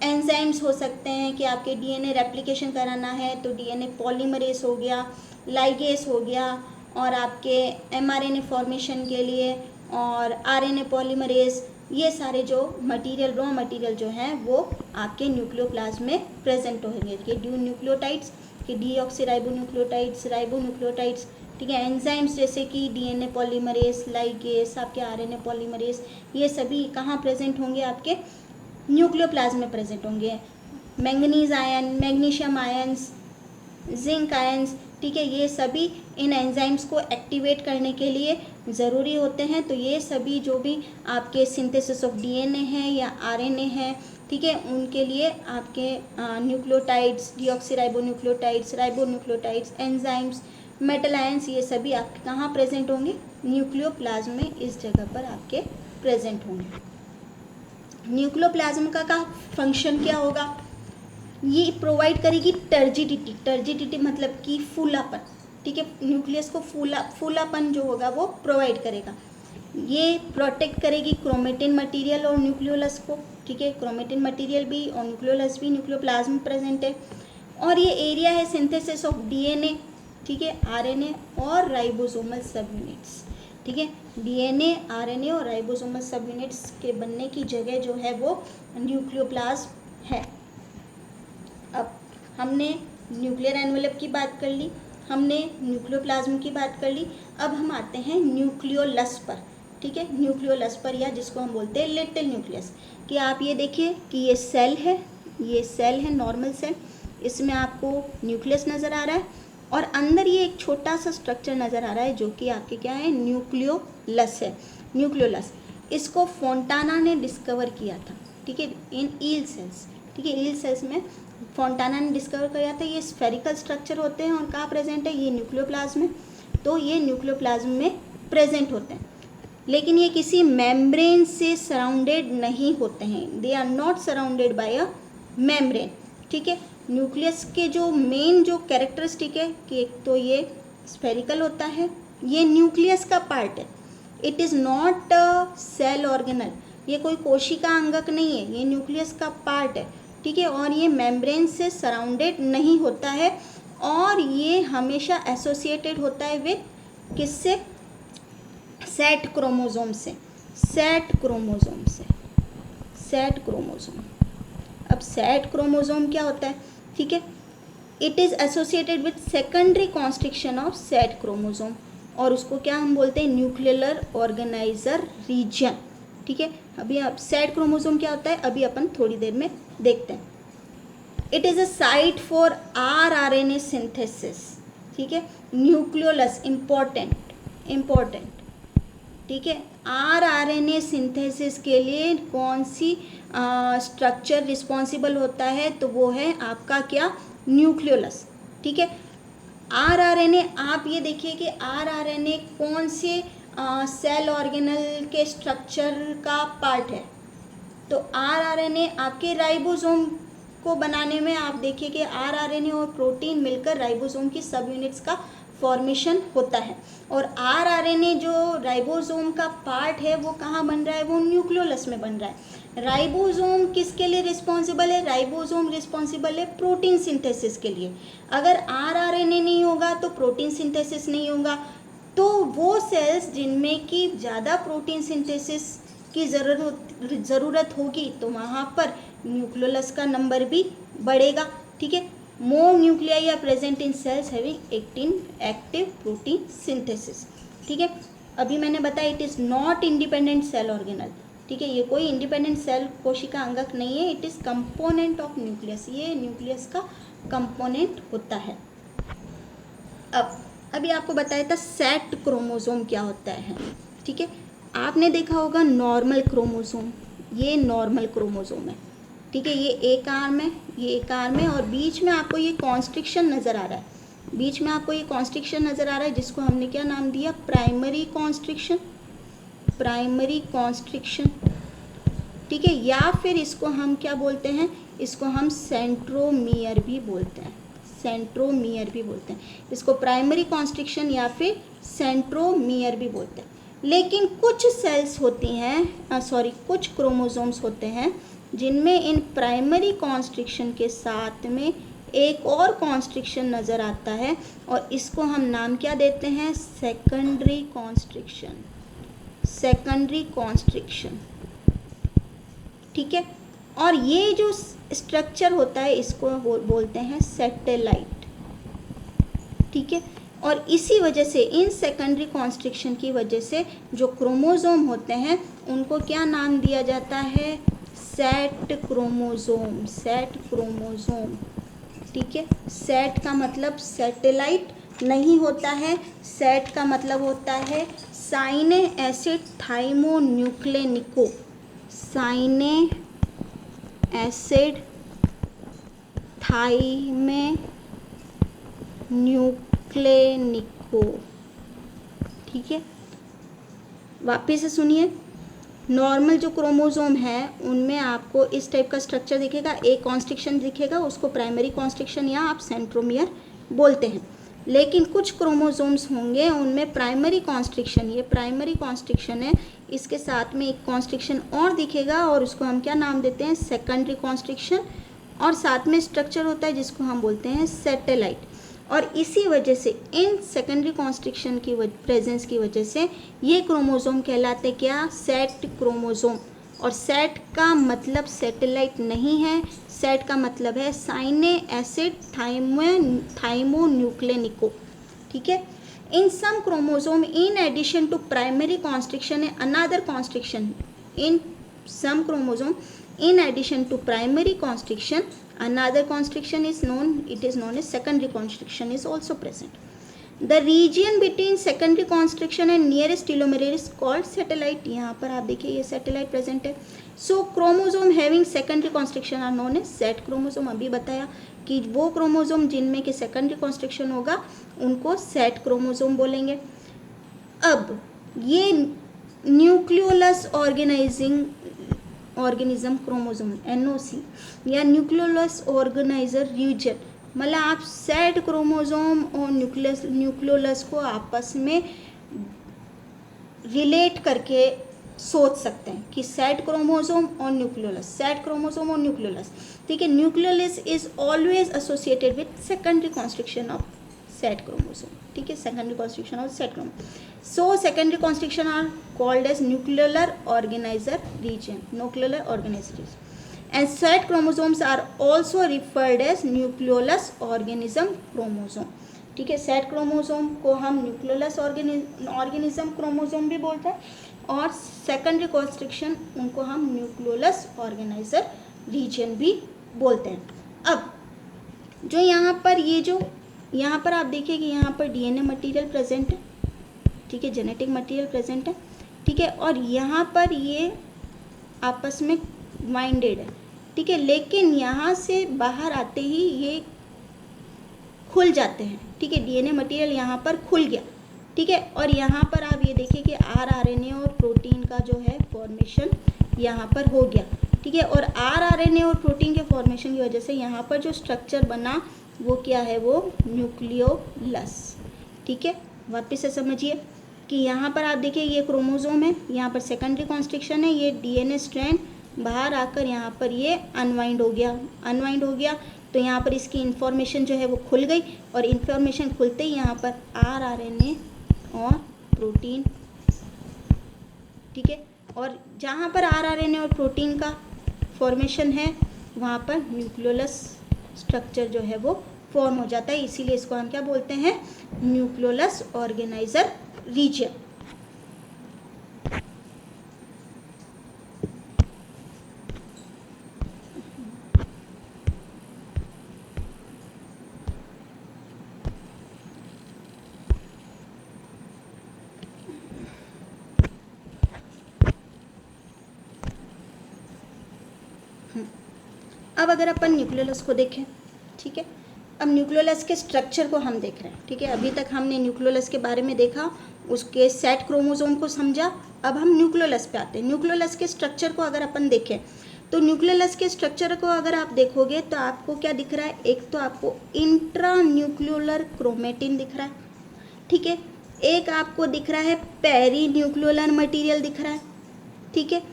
एंजाइम्स हो सकते हैं कि आपके DNA रेप्लिकेशन कराना है तो DNA पॉलीमरेज हो गया, लाइगेस हो गया, और आपके mRNA फॉर्मेशन के लिए और RNA पॉलीमरेज, ये सारे जो मटेरियल, रॉ मटेरियल जो हैं वो आपके न्यूक्लियोप्लाज्म में प्रेजेंट होंगे, कि ड्यू न्यूक्लियोटाइड्स, कि डीऑक्सीराइबोन्यूक्लियोटाइड्स, राइबोन्यूक्लियोटाइड्स, ठीक है, एंजाइम्स जैसे कि DNA पॉलीमरेज, लाइगेस, आपके RNA पॉलीमरेज, ये सभी कहाँ प्रेजेंट होंगे, आपके न्यूक्लियोप्लाज्म में प्रेजेंट होंगे। Manganese ion, magnesium ions, zinc ions, ठीक है, ये सभी इन एंजाइम्स को एक्टिवेट करने के लिए ज़रूरी होते हैं। तो ये सभी जो भी आपके सिंथेसिस ऑफ DNA है या RNA है, ठीक है, उनके लिए आपके nucleotides, deoxyribonucleotides, ribonucleotides, enzymes, metal ions, ये सभी आपके कहाँ प्रेजेंट होंगे, न्यूक्लियोप्लाज्म में, इस जगह पर आपके प्रेजेंट होंगे। न्यूक्लियोप्लाज्म का फंक्शन क्या होगा, ये प्रोवाइड करेगी टर्जिडिटी, टर्जिडिटी मतलब कि फूलापन, ठीक है, न्यूक्लियस को फूलापन जो होगा वो प्रोवाइड करेगा। ये प्रोटेक्ट करेगी क्रोमेटिन मटेरियल और न्यूक्लियोलस को, ठीक है, क्रोमेटिन मटेरियल भी और न्यूक्लियोलस भी न्यूक्लियोप्लाज्म में प्रेजेंट है। और ये एरिया है सिंथेसिस ऑफ DNA, ठीक है, RNA और राइबोसोमल सब यूनिट्स, ठीक है, DNA, RNA और राइबोसोमल सब यूनिट्स के बनने की जगह जो है वो न्यूक्लियोप्लाज्म है। अब हमने न्यूक्लियर एनवेलप की बात कर ली, हमने न्यूक्लियोप्लाज्म की बात कर ली, अब हम आते हैं न्यूक्लियोलस पर, ठीक है, न्यूक्लियोलस पर, या जिसको हम बोलते हैं लिटिल न्यूक्लियस। कि आप ये देखिए कि ये सेल है, ये सेल है, नॉर्मल सेल, इसमें आपको न्यूक्लियस नज़र आ रहा है, और अंदर ये एक छोटा सा स्ट्रक्चर नज़र आ रहा है जो कि आपके क्या है, न्यूक्लियोलस है, न्यूक्लियोलस। इसको फोंटाना ने डिस्कवर किया था, ठीक है, इन ईल सेल्स, ठीक है, ईल सेल्स में फोंटाना ने डिस्कवर किया था। ये स्फेरिकल स्ट्रक्चर होते हैं और कहाँ प्रेजेंट है, ये न्यूक्लियोप्लाज्म में, तो ये न्यूक्लियोप्लाज्म में प्रेजेंट होते हैं, लेकिन ये किसी मेम्ब्रेन से सराउंडेड नहीं होते हैं, they are not surrounded by a membrane, ठीक है। न्यूक्लियस के जो मेन जो कैरेक्टरिस्टिक है कि एक तो ये स्फेरिकल होता है, ये न्यूक्लियस का पार्ट है, it is not a cell organelle, ये कोई कोशिका अंगक नहीं है, ये न्यूक्लियस का पार्ट है, ठीक है, और ये मेम्ब्रेन से सराउंडेड नहीं होता है, और ये हमेशा एसोसिएटेड होता है विद किससे, सेट क्रोमोसोम से, सेट क्रोमोसोम से, सेट क्रोमोसोम। अब सेट क्रोमोसोम क्या होता है, ठीक है, it is associated with secondary constriction of set chromosome, और उसको क्या हम बोलते हैं, न्यूक्लियर ऑर्गेनाइजर रीजन, ठीक है। अभी आप सेट क्रोमोसोम क्या होता है अभी अपन थोड़ी देर में देखते हैं। It is a site for RNA synthesis, ठीक है, न्यूक्लियोलस इम्पोर्टेंट, ठीक है, RNA सिंथेसिस के लिए कौन सी स्ट्रक्चर रिस्पॉन्सिबल होता है, तो वो है आपका क्या, न्यूक्लियोलस, ठीक है। RNA, आप ये देखिए कि RNA कौन से सेल ऑर्गेनल के स्ट्रक्चर का पार्ट है, तो RNA आपके राइबोसोम को बनाने में आप देखिए कि RNA और प्रोटीन मिलकर राइबोसोम की सब यूनिट्स का फॉर्मेशन होता है, और RNA जो राइबोसोम का पार्ट है वो कहाँ बन रहा है, वो न्यूक्लियोलस में बन रहा है। राइबोसोम किसके लिए रिस्पॉन्सिबल है, राइबोसोम रिस्पॉन्सिबल है प्रोटीन सिंथेसिस के लिए। अगर RNA नहीं होगा तो प्रोटीन सिंथेसिस नहीं होगा, तो वो सेल्स जिनमें कि ज़्यादा प्रोटीन सिंथेसिस की ज़रूरत होगी तो वहाँ पर न्यूक्लियोलस का नंबर भी बढ़ेगा, ठीक है। More nuclei are present in cells having active protein synthesis, ठीक है। अभी मैंने बताया it is not independent cell organelle, ठीक है, ये कोई इंडिपेंडेंट सेल कोशिका अंगक नहीं है, it is component of nucleus, ये न्यूक्लियस का कंपोनेंट होता है। अभी आपको बताया था सेट क्रोमोसोम क्या होता है, ठीक है। आपने देखा होगा नॉर्मल क्रोमोसोम, ये नॉर्मल क्रोमोसोम है, ठीक है, ये एक आर्म है, ये एक आर्म है, और बीच में आपको ये कॉन्स्ट्रिक्शन नज़र आ रहा है, बीच में आपको ये कॉन्स्ट्रिक्शन नज़र आ रहा है जिसको हमने क्या नाम दिया, प्राइमरी कॉन्स्ट्रिक्शन, प्राइमरी कॉन्स्ट्रिक्शन, ठीक है, या फिर इसको हम क्या बोलते हैं, इसको हम सेंट्रोमियर भी बोलते हैं, सेंट्रोमियर भी बोलते हैं, इसको प्राइमरी कॉन्स्ट्रिक्शन या फिर सेंट्रोमियर भी बोलते हैं। लेकिन कुछ सेल्स होती हैं, कुछ क्रोमोसोम्स होते हैं जिनमें इन प्राइमरी कॉन्स्ट्रिक्शन के साथ में एक और कॉन्स्ट्रिक्शन नज़र आता है, और इसको हम नाम क्या देते हैं, सेकेंडरी कॉन्स्ट्रिक्शन, सेकेंडरी कॉन्स्ट्रिक्शन, ठीक है। और ये जो स्ट्रक्चर होता है इसको बोलते हैं सैटेलाइट, ठीक है। और इसी वजह से इन सेकेंडरी कॉन्स्ट्रिक्शन की वजह से जो क्रोमोसोम होते हैं उनको क्या नाम दिया जाता है, सेट क्रोमोसोम, सेट क्रोमोसोम, ठीक है। सेट का मतलब सैटेलाइट नहीं होता है, सेट का मतलब होता है साइने एसिड थाइमोन्यूक्लेनिको, साइने एसिड थाइमोन्यूक्लेनिको, ठीक है। वापिस से सुनिए, नॉर्मल जो क्रोमोसोम है उनमें आपको इस टाइप का स्ट्रक्चर दिखेगा, एक कॉन्स्ट्रिक्शन दिखेगा, उसको प्राइमरी कॉन्स्ट्रिक्शन या आप सेंट्रोमियर बोलते हैं। लेकिन कुछ क्रोमोसोम्स होंगे उनमें प्राइमरी कॉन्स्ट्रिक्शन, ये प्राइमरी कॉन्स्ट्रिक्शन है, इसके साथ में एक कॉन्स्ट्रिक्शन और दिखेगा और उसको हम क्या नाम देते हैं, सेकेंडरी कॉन्स्ट्रिक्शन, और साथ में स्ट्रक्चर होता है जिसको हम बोलते हैं सैटेलाइट। और इसी वजह से इन सेकेंडरी कॉन्स्ट्रिक्शन की प्रेजेंस की वजह से ये क्रोमोसोम कहलाते क्या, सेट क्रोमोसोम। और सेट का मतलब सैटेलाइट नहीं है, सेट का मतलब है साइने एसिड थाइमोन्यूक्लेनिको, ठीक है। In some chromosome in addition to primary constriction another constriction, in some chromosome In addition to primary constriction, another constriction is known, it is known as secondary constriction is also present. The region between secondary constriction and nearest telomere is called satellite. यहाँ पर आप देखिए ये satellite present है. So chromosome having secondary constriction are known as Z chromosome. अभी बताया कि वो क्रोमोसोम जिनमें कि secondary constriction होगा उनको Z chromosome बोलेंगे. अब ये न्यूक्लियोलस ऑर्गेनिज्म क्रोमोसोम NOC या न्यूक्लियोलस ऑर्गेनाइजर रीजन, मतलब आप Z क्रोमोसोम और न्यूक्लियोलस को आपस में रिलेट करके सोच सकते हैं कि Z क्रोमोसोम और न्यूक्लियोलस, Z क्रोमोसोम और न्यूक्लियोलस, ठीक है. Nucleolus is always associated with secondary constriction of Z chromosome, ठीक है, secondary constriction of Z chromosome. So secondary constriction are called as nuclear organizer region, nuclear organizer region. And Z chromosomes are also referred as nucleolus organism chromosome. ठीक है, Z क्रोमोसोम को हम न्यूक्लियोलस ऑर्गेनिज्म क्रोमोसोम भी बोलते हैं और सेकेंडरी कॉन्स्ट्रिक्शन उनको हम न्यूक्लियोलस ऑर्गेनाइजर रीजन भी बोलते हैं. अब जो यहाँ पर आप देखिए कि यहाँ पर DNA मटेरियल प्रेजेंट है, ठीक है, जेनेटिक मटेरियल प्रेजेंट है, ठीक है, और यहाँ पर ये आपस में वाइंडेड है, ठीक है, लेकिन यहाँ से बाहर आते ही ये खुल जाते हैं, ठीक है, DNA मटेरियल यहाँ पर खुल गया, ठीक है, और यहाँ पर आप ये देखिए कि RNA और प्रोटीन का जो है फॉर्मेशन यहाँ पर हो गया, ठीक है, और RNA और प्रोटीन के फॉर्मेशन की वजह से यहाँ पर जो स्ट्रक्चर बना वो क्या है, वो न्यूक्लियोलस, ठीक है. वापस से समझिए कि यहाँ पर आप देखिए ये क्रोमोसोम है, यहाँ पर सेकेंडरी कॉन्स्ट्रिक्शन है, ये DNA स्ट्रैंड बाहर आकर यहाँ पर ये अनवाइंड हो गया, तो यहाँ पर इसकी इन्फॉर्मेशन जो है वो खुल गई और इन्फॉर्मेशन खुलते ही यहाँ पर RNA और प्रोटीन, ठीक है, और जहाँ पर RNA और प्रोटीन का फॉर्मेशन है वहाँ पर न्यूक्लियोलस स्ट्रक्चर जो है वो फॉर्म हो जाता है, इसीलिए इसको हम क्या बोलते हैं, न्यूक्लियोलस ऑर्गेनाइजर रीजन. अब अगर अपन न्यूक्लियोलस को देखें, ठीक है, अब न्यूक्लियोलस के स्ट्रक्चर को हम देख रहे हैं, ठीक है, अभी तक हमने न्यूक्लियोलस के बारे में देखा, उसके सेट क्रोमोसोम को समझा, अब हम न्यूक्लियोलस पे आते हैं. न्यूक्लियोलस के स्ट्रक्चर को अगर अपन देखें तो न्यूक्लियोलस के स्ट्रक्चर को अगर आप देखोगे तो आपको क्या दिख रहा है, एक तो आपको इंट्रा न्यूक्लियोलर क्रोमेटिन दिख रहा है, ठीक है, एक आपको दिख रहा है पेरी न्यूक्लियोलर मटीरियल दिख रहा है, ठीक है,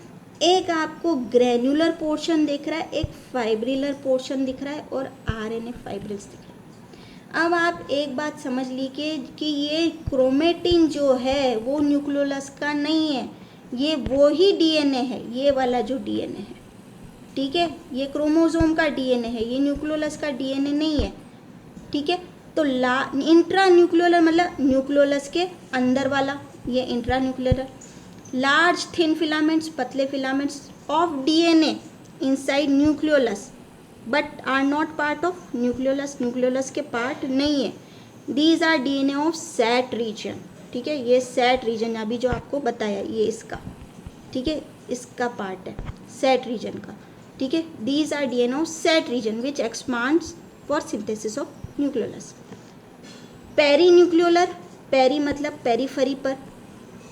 एक आपको ग्रेन्युलर पोर्शन दिख रहा है, एक फाइब्रिलर पोर्शन दिख रहा है और RNA फाइब्रिल्स दिख रहा है. अब आप एक बात समझ लीजिए कि ये क्रोमेटिन जो है वो न्यूक्लियोलस का नहीं है, ये वो ही DNA है, ये वाला जो DNA है, ठीक है, ये क्रोमोसोम का DNA है, ये न्यूक्लियोलस का DNA नहीं है, ठीक है. तो इंट्रा न्यूक्लियोलर मतलब न्यूक्लियोलस के अंदर वाला ये intra nucleolar. Large thin filaments, पतले filaments of DNA inside nucleolus but are not part of nucleolus, nucleolus के पार्ट नहीं है. These are DNA of set region, ठीक है, ये सैट रीजन अभी जो आपको बताया ये इसका, ठीक है, इसका पार्ट है सैट रीजन का, ठीक है. These are DNA of set region which expands for synthesis of nucleolus. Perinucleolar, peri मतलब पेरीफरी पर,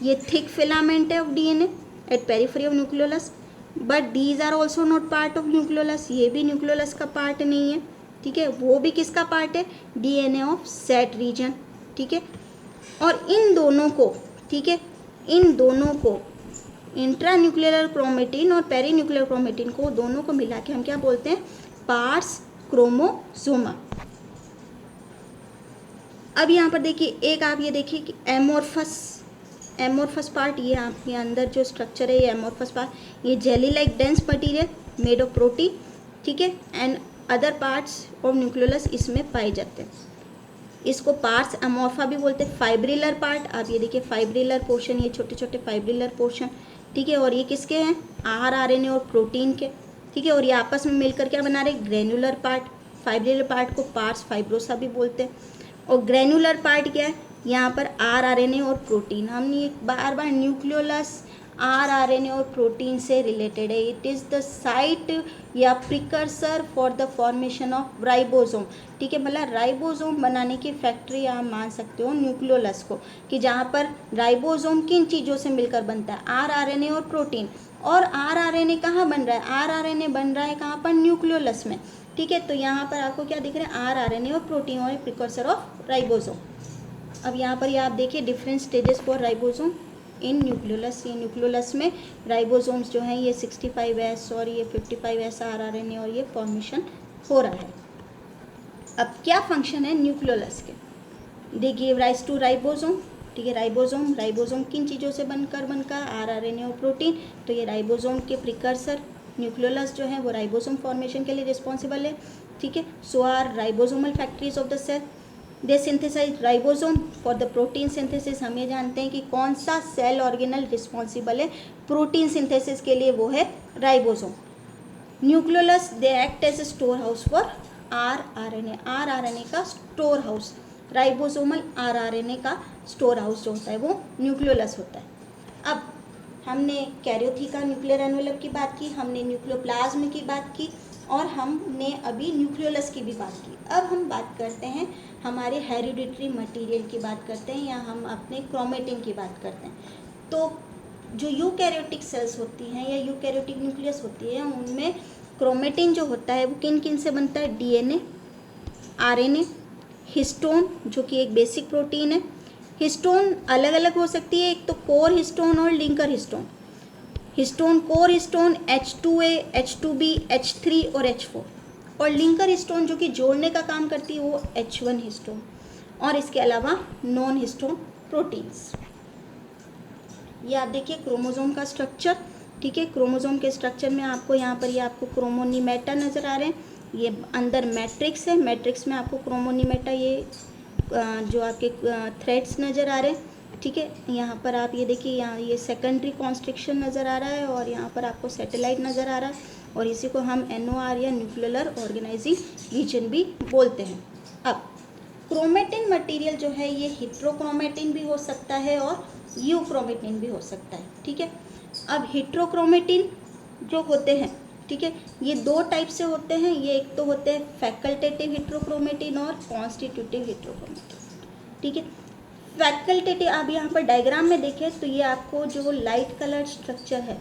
ये थिक फिलामेंट है of DNA at periphery of nucleolus, but these are also not part of nucleolus, ये भी न्यूक्लियोलस का पार्ट नहीं है, ठीक है, वो भी किसका पार्ट है, DNA ऑफ सैट रीजन, ठीक है. और इन दोनों को, ठीक है, इन दोनों को इंट्रा न्यूक्लियर क्रोमेटिन और पेरी न्यूक्लियर क्रोमेटिन को दोनों को मिला के हम क्या बोलते हैं, पार्स क्रोमोसोमा. अब यहाँ पर देखिए एक आप ये देखिए कि एमोर्फस पार्ट, ये आपके अंदर जो स्ट्रक्चर है ये एमोर्फस पार्ट, ये jelly like dense material made of protein, ठीक है, and other parts of nucleolus इसमें पाए जाते हैं. इसको पार्ट्स अमोर्फा भी बोलते हैं. फाइब्रिलर पार्ट, आप ये देखिए फाइब्रिलर पोर्शन, ये छोटे छोटे फाइब्रिलर पोर्शन, ठीक है, और ये किसके हैं, RNA और प्रोटीन के, ठीक है, और ये आपस में मिलकर क्या बना रहे, ग्रेनुलर पार्ट। फाइब्रिलर पार्ट को पार्स फाइब्रोसा भी बोलते हैं। और ग्रेनुलर पार्ट क्या है, यहाँ पर आरआरएनए और प्रोटीन, हमने बार बार न्यूक्लियोलस आरआरएनए और प्रोटीन से रिलेटेड है। इट इज़ द साइट या precursor for the formation of ribosome. ठीक है, मतलब राइबोसोम बनाने की फैक्ट्री आप मान सकते हो न्यूक्लियोलस को, कि जहाँ पर राइबोसोम किन चीज़ों से मिलकर बनता है, आरआरएनए और प्रोटीन। और आरआरएनए कहाँ बन रहा है, आरआरएनए बन रहा है कहाँ पर, न्यूक्लियोलस में। ठीक है, तो यहाँ पर आपको क्या दिख रहा है, आरआरएनए और प्रोटीन और प्रिकर्सर ऑफ राइबोसोम। अब यहाँ पर ये आप देखिए different stages for ribosome in nucleolus. ये न्यूक्लियोलस में राइबोसोम्स जो हैं ये 65S और ये 55S आरआरएनए और ये फॉर्मेशन हो रहा है। अब क्या फंक्शन है न्यूक्लियोलस के, they give rise to ribosome. ठीक है, राइबोसोम किन चीज़ों से बनकर आरआरएनए और प्रोटीन। तो ये राइबोसोम के प्रिकर्सर न्यूक्लियोलस जो है वो राइबोसोम फॉर्मेशन के लिए रिस्पॉन्सिबल है। ठीक है, so are ribosomal factories of the cell. They synthesize ribosome for the protein synthesis. हम ये जानते हैं कि कौन सा सेल ऑर्गेनल रिस्पॉन्सिबल है प्रोटीन सिंथेसिस के लिए, वो है ribosome. Nucleolus they act as a store house for rRNA. RRNA का स्टोर हाउस, राइबोसोमल आरआरएनए का स्टोर हाउस जो होता है वो न्यूक्लियोलस होता है। अब हमने कैरियोथिका न्यूक्लियर एनवेलप की बात की, हमने न्यूक्लियोप्लाज्म की बात की, और हमने अभी न्यूक्लियोलस की भी बात की। अब हम बात करते हैं हमारे हेरिडिटरी मटेरियल की बात करते हैं, या हम अपने क्रोमेटिन की बात करते हैं। तो जो यूकैरियोटिक सेल्स होती हैं या यूकैरियोटिक न्यूक्लियस होती है, उनमें क्रोमेटिन जो होता है वो किन किन से बनता है, डीएनए, आरएनए, हिस्टोन जो कि एक बेसिक प्रोटीन है। हिस्टोन अलग अलग हो सकती है, एक तो कोर हिस्टोन और linker histone. Histone, core histone H2A, H2B, H3 और H4, और लिंकर हिस्टोन जो कि जोड़ने का काम करती है वो H1 हिस्टोन, और इसके अलावा नॉन हिस्टोन प्रोटीन्स। ये आप देखिए क्रोमोसोम का स्ट्रक्चर। ठीक है, क्रोमोसोम के स्ट्रक्चर में आपको यहाँ पर ये आपको क्रोमोनीमेटा नज़र आ रहे हैं, ये अंदर मैट्रिक्स है, मैट्रिक्स में आपको क्रोमोनीमेटा ये जो आपके थ्रेड्स नज़र आ रहे हैं। ठीक है, यहाँ पर आप ये देखिए, यहाँ ये सेकेंडरी कॉन्स्ट्रिक्शन नज़र आ रहा है, और यहाँ पर आपको सैटेलाइट नज़र आ रहा है, और इसी को हम NOR या न्यूक्लियर ऑर्गेनाइजिंग रीजन भी बोलते हैं। अब क्रोमेटिन मटेरियल जो है ये हेट्रोक्रोमेटिन भी हो सकता है और यूक्रोमेटिन भी हो सकता है। ठीक है, अब हेट्रोक्रोमेटिन जो होते हैं, ठीक है, ये दो टाइप से होते हैं। ये एक तो होते हैं फैकल्टेटिव हेट्रोक्रोमेटिन और कॉन्स्टिट्यूटिव हेट्रोक्रोमेटिन। ठीक है, फैकल्टेटिव आप यहाँ पर डायग्राम में देखें तो ये आपको जो लाइट कलर स्ट्रक्चर है,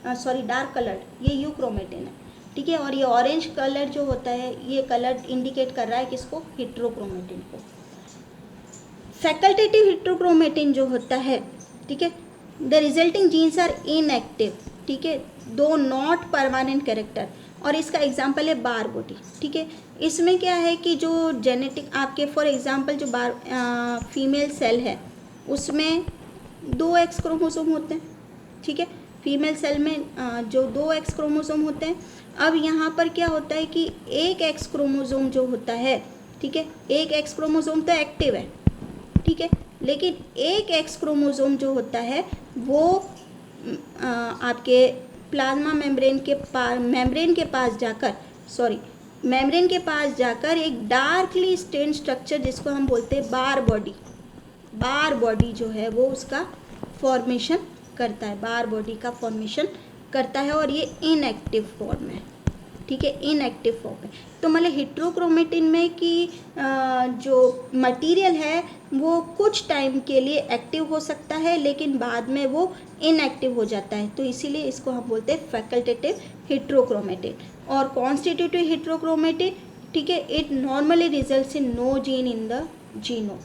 डार्क कलर, ये यूक्रोमेटिन है। ठीक है, और ये ऑरेंज कलर जो होता है ये कलर इंडिकेट कर रहा है किसको, हेट्रोक्रोमेटिन को। फैकल्टेटिव हेट्रोक्रोमेटिन जो होता है, ठीक है, the resulting genes are inactive. ठीक है, दो नॉट परमानेंट कैरेक्टर, और इसका एग्जाम्पल है बार बॉडी। ठीक है, इसमें क्या है कि जो जेनेटिक आपके फॉर एग्जांपल जो फीमेल सेल है उसमें 2 एक्स क्रोमोसोम होते हैं। ठीक है, फीमेल सेल में जो 2 एक्स क्रोमोसोम होते हैं। अब यहाँ पर क्या होता है कि एक एक्स क्रोमोसोम जो होता है, ठीक है, एक एक्स क्रोमोसोम तो एक्टिव है, ठीक है, लेकिन एक एक्स क्रोमोसोम जो होता है वो आपके प्लाज्मा मेम्ब्रेन के पास जाकर एक डार्कली स्टेन स्ट्रक्चर जिसको हम बोलते हैं बार बॉडी जो है वो उसका फॉर्मेशन करता है, बार बॉडी का फॉर्मेशन करता है, और ये इनएक्टिव फॉर्म है। ठीक है, इनएक्टिव फॉर्म है। तो मतलब हेट्रोक्रोमेटिन में कि जो मटेरियल है वो कुछ टाइम के लिए एक्टिव हो सकता है लेकिन बाद में वो इनएक्टिव हो जाता है, तो इसीलिए इसको हम बोलते हैं फैकल्टेटिव हेट्रोक्रोमेटिन। और कॉन्स्टिट्यूटिव हेट्रोक्रोमेटिन, ठीक है, it normally results in no gene in the genome.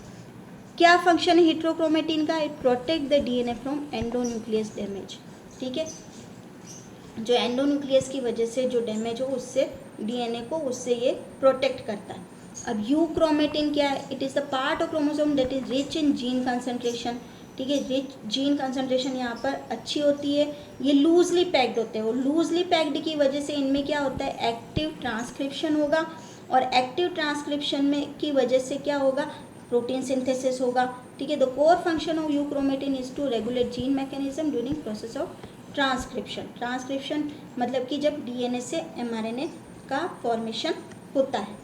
क्या फंक्शन है हेट्रोक्रोमेटिन का, it protect the DNA from endonuclease damage. ठीक है, जो एंडोन्यूक्लियस की वजह से जो डैमेज हो उससे डीएनए को उससे ये प्रोटेक्ट करता है। अब यूक्रोमेटिन क्या है, it is the part of chromosome that is rich in gene concentration. ठीक है, रिच जीन कंसंट्रेशन यहाँ पर अच्छी होती है। ये लूजली पैक्ड होते हैं, और लूजली पैक्ड की वजह से इनमें क्या होता है, एक्टिव ट्रांसक्रिप्शन होगा, और एक्टिव ट्रांसक्रिप्शन में की वजह से क्या होगा, प्रोटीन सिंथेसिस होगा। ठीक है, the core function of euchromatin is to regulate gene mechanism during process of transcription मतलब कि जब डीएनए से एमआरएनए का फॉर्मेशन होता है।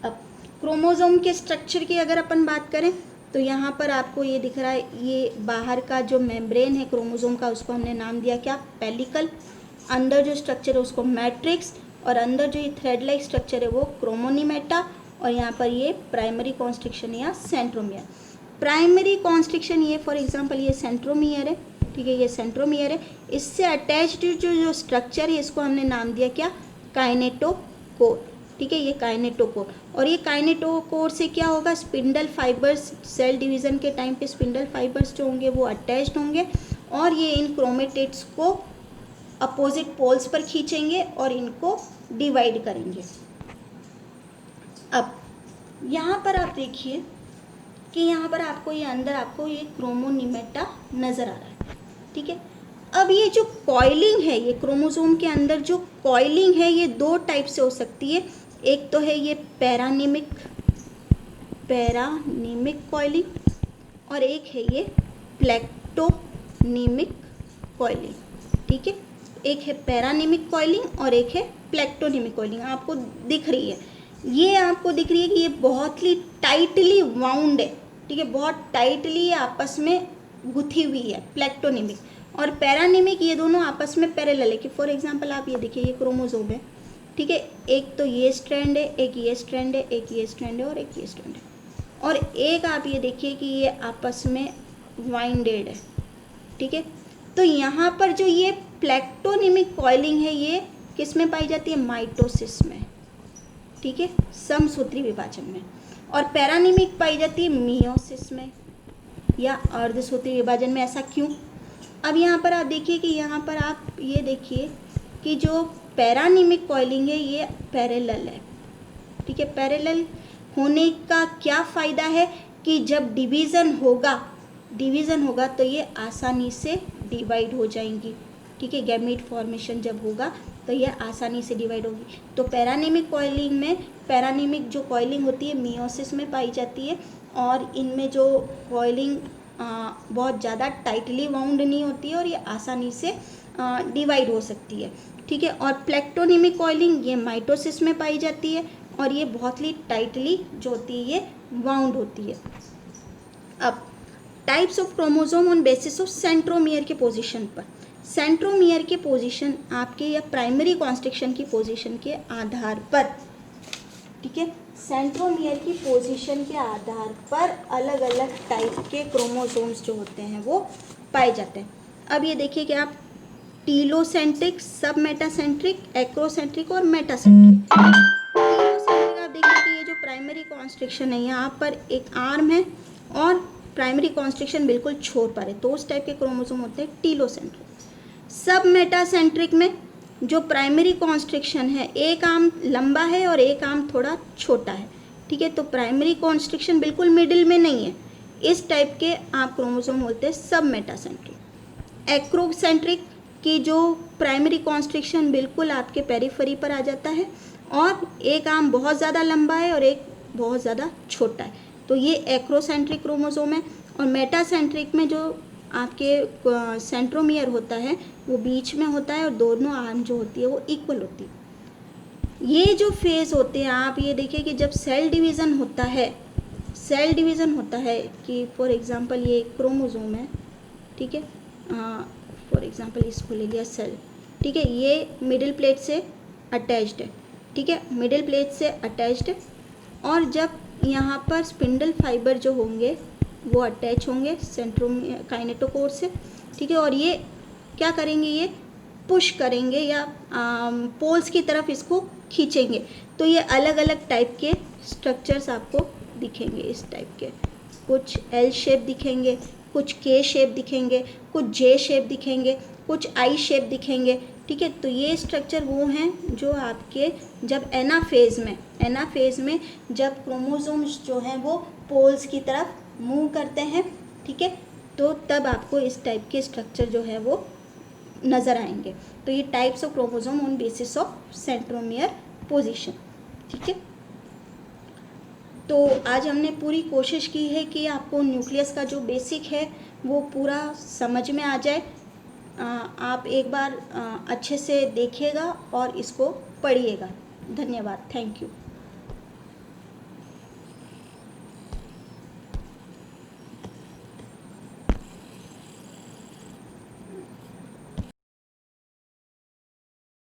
अब क्रोमोसोम के स्ट्रक्चर की अगर अपन बात करें तो यहाँ पर आपको ये दिख रहा है, ये बाहर का जो मेम्ब्रेन है क्रोमोसोम का उसको हमने नाम दिया क्या, पेलिकल। अंदर जो स्ट्रक्चर है उसको मैट्रिक्स, और अंदर जो ये थ्रेड लाइक स्ट्रक्चर है वो क्रोमोनीमेटा, और यहाँ पर ये प्राइमरी कॉन्स्ट्रिक्शन या सेंट्रोमियर। प्राइमरी कॉन्स्ट्रिक्शन ये फॉर एग्जांपल ये सेंट्रोमियर है, ठीक है, ये सेंट्रोमियर है। इससे अटैच्ड जो स्ट्रक्चर है इसको हमने नाम दिया क्या, काइनेटोकोर, ठीक है, ये काइनेटोकोर। और ये काइनेटोकोर से क्या होगा, स्पिंडल फाइबर्स, सेल डिवीज़न के टाइम पे स्पिंडल फाइबर्स जो होंगे वो अटैच्ड होंगे, और ये इन क्रोमेटिड्स को अपोजिट पोल्स पर खींचेंगे और इनको डिवाइड करेंगे। अब यहाँ पर आप देखिए कि यहाँ पर आपको ये अंदर आपको ये क्रोमोनीमेटा नज़र आ रहा है, ठीक है। अब ये जो कॉइलिंग है, ये क्रोमोसोम के अंदर जो कॉइलिंग है ये दो टाइप से हो सकती है। एक तो है ये पैरानिमिक कॉइलिंग, और एक है ये प्लेक्टोनिमिक कॉइलिंग, ठीक है। एक है पैरानिमिक कॉइलिंग और एक है प्लेक्टोनिमिक कॉइलिंग। आपको दिख रही है, ये आपको दिख रही है कि ये बहुत ही टाइटली वाउंड है, ठीक है, बहुत टाइटली आपस में गुथी हुई है प्लेक्टोनिमिक। और पैरानिमिक ये दोनों आपस में पैरेलल है कि फॉर एग्जांपल आप ये देखिए, ये क्रोमोसोम है, ठीक है, एक तो ये स्ट्रैंड है, एक ये स्ट्रैंड है, एक ये स्ट्रैंड है और एक ये स्ट्रैंड है, और एक आप ये देखिए कि ये आपस में वाइंडेड है, ठीक है। तो यहाँ पर जो ये प्लेक्टोनिमिक कॉइलिंग है ये किस में पाई जाती है, माइटोसिस में, ठीक है, समसूत्री विभाजन में। और पैरानिमिक पाई जाती है मियोसिस में या अर्धसूत्री विभाजन में। ऐसा क्यों? अब यहाँ पर आप देखिए कि यहाँ पर आप ये देखिए कि जो पैरानिमिक कॉइलिंग है ये पैरेलल है, ठीक है। पैरेलल होने का क्या फ़ायदा है कि जब डिवीज़न होगा तो ये आसानी से डिवाइड हो जाएंगी, ठीक है। गैमीट फॉर्मेशन जब होगा तो ये आसानी से डिवाइड होगी। तो पैरानिमिक कॉइलिंग में, पैरानिमिक जो कॉइलिंग होती है मियोसिस में पाई जाती है, और इनमें जो कॉइलिंग बहुत ज़्यादा टाइटली वाउंड नहीं होती है और ये आसानी से डिवाइड हो सकती है, ठीक है। और प्लेक्टोनिमिक कॉइलिंग ये माइटोसिस में पाई जाती है और ये बहुत ही टाइटली जो होती है ये वाउंड होती है। अब types of chromosome on basis of centromere के पोजीशन पर, सेंट्रोमियर के पोजीशन आपके या प्राइमरी कॉन्स्ट्रिक्शन की पोजीशन के आधार पर, ठीक है, सेंट्रोमियर की पोजीशन के आधार पर अलग अलग टाइप के क्रोमोसोम्स जो होते हैं वो पाए जाते हैं। अब ये देखिए कि आप टीलोसेंट्रिक, सब मेटासेंट्रिक, एक्रोसेंट्रिक और मेटासेंट्रिक। टीलोसेंट्रिक आप देखिए कि ये जो प्राइमरी कॉन्स्ट्रिक्शन है यहाँ पर एक आर्म है और प्राइमरी कॉन्स्ट्रिक्शन बिल्कुल छोर पर है, तो उस टाइप के क्रोमोसोम होते हैं टीलोसेंट्रिक। सब मेटासेंट्रिक में जो प्राइमरी कॉन्स्ट्रिक्शन है एक आर्म लंबा है और एक आर्म थोड़ा छोटा है, ठीक है, तो प्राइमरी कॉन्स्ट्रिक्शन बिल्कुल मिडिल में नहीं है। इस टाइप के आप क्रोमोसोम होते हैं सब मेटासेंट्रिक। एक्रोसेंट्रिक की जो प्राइमरी कॉन्स्ट्रिक्शन बिल्कुल आपके पेरिफेरी पर आ जाता है और एक आर्म बहुत ज़्यादा लंबा है और एक बहुत ज़्यादा छोटा है, तो ये एक्रोसेंट्रिक क्रोमोसोम है। और मेटासेंट्रिक में जो आपके सेंट्रोमियर होता है वो बीच में होता है और दोनों आर्म जो होती है वो इक्वल होती है। ये जो फेज़ होते हैं आप ये देखिए कि जब सेल डिवीज़न होता है कि फॉर एग्जांपल ये क्रोमोसोम है, ठीक है, फॉर एग्जांपल इसको ले लिया सेल, ठीक है, ये मिडिल प्लेट से अटैच्ड है, ठीक है, मिडिल प्लेट से अटैच्ड है, और जब यहाँ पर स्पिंडल फाइबर जो होंगे वो अटैच होंगे सेंट्रोमियर काइनेटोकोर से, ठीक है, और ये क्या करेंगे, ये पुश करेंगे या पोल्स की तरफ इसको खींचेंगे, तो ये अलग अलग टाइप के स्ट्रक्चर्स आपको दिखेंगे। इस टाइप के कुछ एल शेप दिखेंगे, कुछ के शेप दिखेंगे, कुछ जे शेप दिखेंगे, कुछ आई शेप दिखेंगे, ठीक है। तो ये स्ट्रक्चर वो हैं जो आपके जब एनाफेज में जब क्रोमोसोम्स जो हैं वो पोल्स की तरफ मूव करते हैं, ठीक है, तो तब आपको इस टाइप के स्ट्रक्चर जो है वो नज़र आएंगे। तो ये types of chromosome on basis of centromere position, ठीक है। तो आज हमने पूरी कोशिश की है कि आपको न्यूक्लियस का जो बेसिक है वो पूरा समझ में आ जाए, आप एक बार अच्छे से देखिएगा और इसको पढ़िएगा। धन्यवाद। Thank you.